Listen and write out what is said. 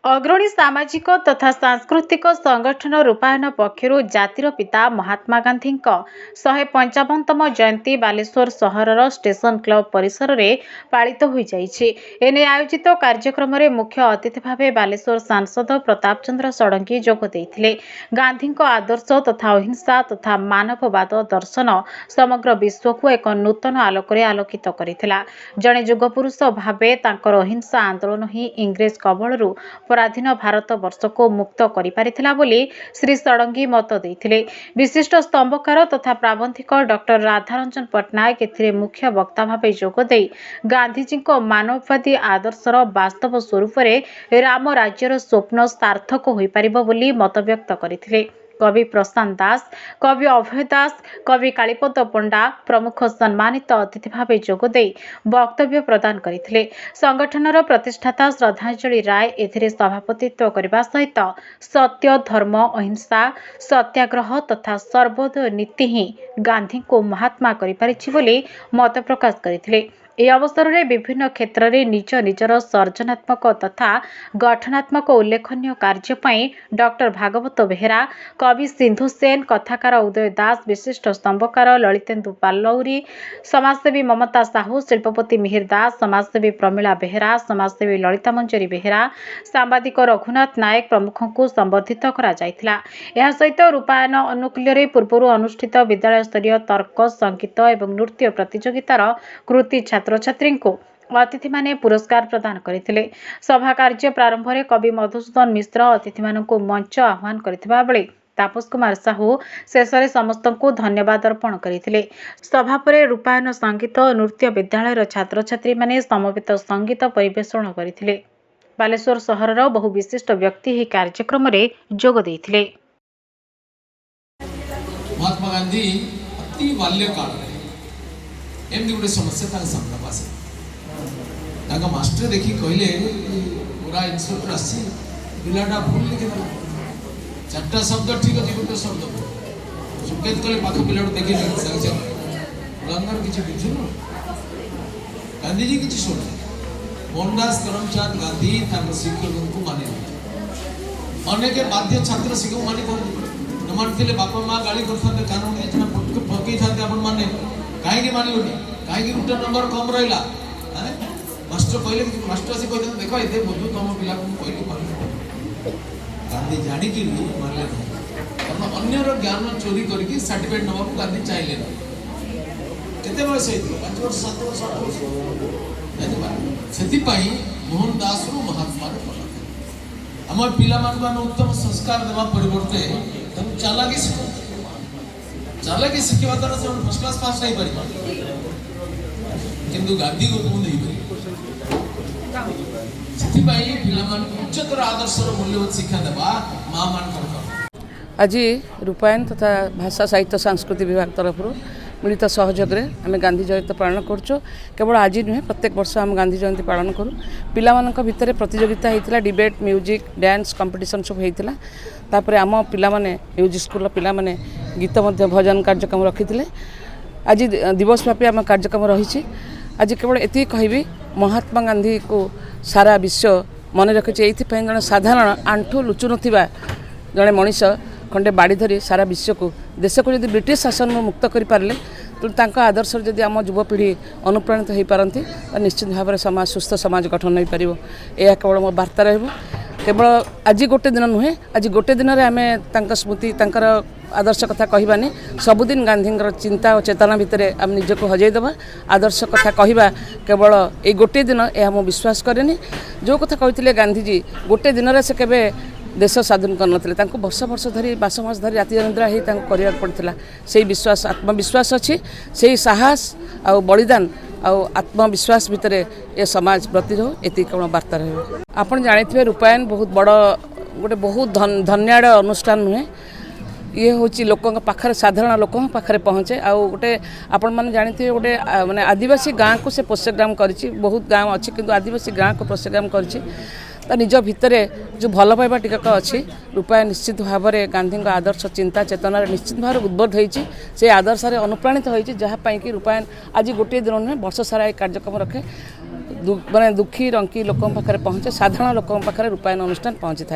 अग्रणी सामाजिक तथा सांस्कृतिक संगठन रूपायन पक्षर जातिर पिता महात्मा गांधी 155तम जयंती बालेश्वर सहरर स्टेशन क्लब परिसर में पालित हो जाइछि। एने आयोजित कार्यक्रम में मुख्य अतिथि भाव बालेश्वर सांसद प्रताप चंद्र षडंगी जोग देइथिले। गांधी आदर्श तथा अहिंसा तथा मानववाद दर्शन समग्र विश्व को एक नूतन आलोक आलोकित करथिला। जणे युगपुरुष भावे तांकर अहिंसा आंदोलन ही इंग्रेज कबलरू पराधीन भारत वर्ष को मुक्त करिपारिथिला बोली श्री षडंगी मत देइथिले। विशिष्ट स्तंभकार तथा प्राबंधिक डॉक्टर राधारंजन पट्टनायक एथिरे मुख्य वक्ता भावे जोग देई गांधीजी मानववादी आदर्शर वास्तव स्वरूप में राम राज्यर स्वप्न सार्थक होई परिबो बोली मत व्यक्त करथिले। कवि प्रशांत दास, कवि अभय दास, कवि कालीपद पंडा प्रमुख सम्मानित अतिथि भाव जोगदे वक्तव्य प्रदान करथिले। संगठनर प्रतिष्ठाता श्रद्धांजलि राय एथिरे सभापतित्व करने सहित सत्य, धर्म, अहिंसा, सत्याग्रह तथा सर्वोदय नीति ही गांधी को महात्मा करिपारिछि बोली मत प्रकाश करथिले। ए अवसर में विभिन्न क्षेत्र में निज निजर सर्जनात्मक तथा गठनात्मक उल्लेखनीय कार्य पई डॉक्टर भागवत बेहेरा, कवि सिंधु सेन, कथाकार उदय दास, विशिष्ट स्तंभकार ललितेन्दु पालौरी, समाजसेवी ममता साहू, शिल्पपति मिहिर दास, समाजसेवी प्रमिला बेहेरा, समाजसेवी ललिता मंजरी बेहेरा, सांबादिक रघुनाथ नायक प्रमुख को संबर्धित करा जायथिला। एहा सहित रूपायन अनुकूल्य पूर्व अनुष्ठित विद्यालय स्तरीय तर्क, संगीत एवं नृत्य प्रतियोगितार कृति छात्र-छात्री को अतिथि माने पुरस्कार प्रदान करथिले। सभा कार्य प्रारंभ में कवि मधुसूदन मिश्र अतिथि मानकु मंच आह्वान करथिबा बेले तापस कुमार साहू शेष में समस्त को धन्यवाद अर्पण करथिले। सभा पर रूपायन संगीत और नृत्य विद्यालय छात्र-छात्री माने समवेत संगीत परिवेषण करथिले। बालेश्वर सहरर बहु विशिष्ट व्यक्ति ही कार्यक्रम रे जोग देथिले। महात्मा गांधी अति बाल्यकाल एमती गोटे समस्या तार सामना पास मास्टर देखी कहले पूरा इन्स्पेक्टर आसी पिलाटा भूल लिखे चार्टा शब्द ठीक अच्छे गोटे शब्द सुकेत कले पाख पिला देखे लंगर किसी बुझुन गांधीजी किसी शुण मोहनदास करमचंद गांधी शिक्षक को माने अनेक बाध्य छात्र शिक्षक मानि न मानी बापा माँ गाड़ी करते कानून पकई था मैंने कहीं मानलुनि कहीं गोटे नंबर कम रहा मास्टर कहले मास्टर आसी कहते देख ये बुझु तुम पिला कहली मानल गांधी जाणिक मानले ना कारण अन्यर ज्ञान चोरी करके सर्टिफिकेट नवा गांधी चाहिए ना केते बयस होइतिलो 5 वर्ष 7 वर्ष 8 वर्ष से मोहन दास रु महात्मा रे पला हमर पिला मान उत्तम संस्कार देवा परिवर्ते चालाकी शिखा द्वारा से फर्स्ट क्लास पास नहीं पारि किंतु गांधी को तुम नहीं पारि से उच्चतर आदर्शर मूल्यवत शिक्षा देवा माँ मान आज रूपायन तथा भाषा साहित्य संस्कृति विभाग तरफ मिलित सहयोग आम गांधी जयंती पालन करुँ। केवल आज नुहे प्रत्येक वर्ष आम गांधी जयंती पालन करूँ। पिलामानक भितर प्रतियोगिता होता डिबेट, म्यूजिक, डांस कंपटीशन सब होता। तापर आम पिला म्यूजिक स्कूल पिला गीत भजन कार्यक्रम रखी आज दिवसव्यापी आम कार्यक्रम रही। आज केवल ये कहबी महात्मा गांधी को सारा विश्व मन रखी जन साधारण आंठू लुचु ना जड़े मनीष खंडे बाड़ी धरी सारा विश्व को देश को जब ब्रिटिश शासन मुक्त कर पारे तो आदर्श जदि आम युवपीढ़ी अनुप्राणित हो पारती तो निश्चित भाव में समाज सुस्थ समाज गठन हो पार। यह केवल मो वार्ता रही। केवल आज गोटे दिन नुहे आज गोटे दिन में आम स्मृति आदर्श कथा कहबानी सबुदिन गांधी चिंता और चेतना भितर आम निजक हजईदे आदर्श कथा कहवा केवल ये गोटे दिन यह मो विश्वास कैनि। जो कथा कहते गांधीजी गोटे दिन में से केवे देश स्वाधीन करनथिले वर्ष वर्ष धरी मास मास धरी राति अनिद्रा ही करिया पड़ता से विश्वास आत्मविश्वास अच्छी से साहस आ बलिदान आत्मविश्वास भितर ये समाज प्रति रहो ये केवल वार्ता रहे। आपन जानिथिबे रूपायन बहुत बड़ गोटे बहुत धन्याड़ अनुष्ठान नुहे। ये हूँ लोकों पाखरे साधारण लोकों पाखरे पहुँचे आ गोटे आपण मैंने जानते गोटे माने आदिवासी गाँव को से पोषग्राम करिछि। बहुत गाँव अच्छी किंतु आदिवासी गाँव को पोषग्राम करिछि। तो निज भितर जो भल पाइबा टिकक अच्छी रूपाय निश्चित भाव में गांधी आदर्श चिंता चेतना निश्चित भाव उद्बोध होती से आदर्श अनुप्राणित होती जहाँपाई कि रूपायन आज गोटे दिन नुहे वर्ष सारा ये कार्यक्रम रखे ମାନେ ଦୁଃଖୀ ରଙ୍କି ଲୋକଙ୍କ ପାଖରେ ପହଞ୍ଚେ, ସାଧାରଣ ଲୋକଙ୍କ ପାଖରେ ରୂପାୟନ ଅନୁଷ୍ଠାନ ପହଞ୍ଚିଥାଏ।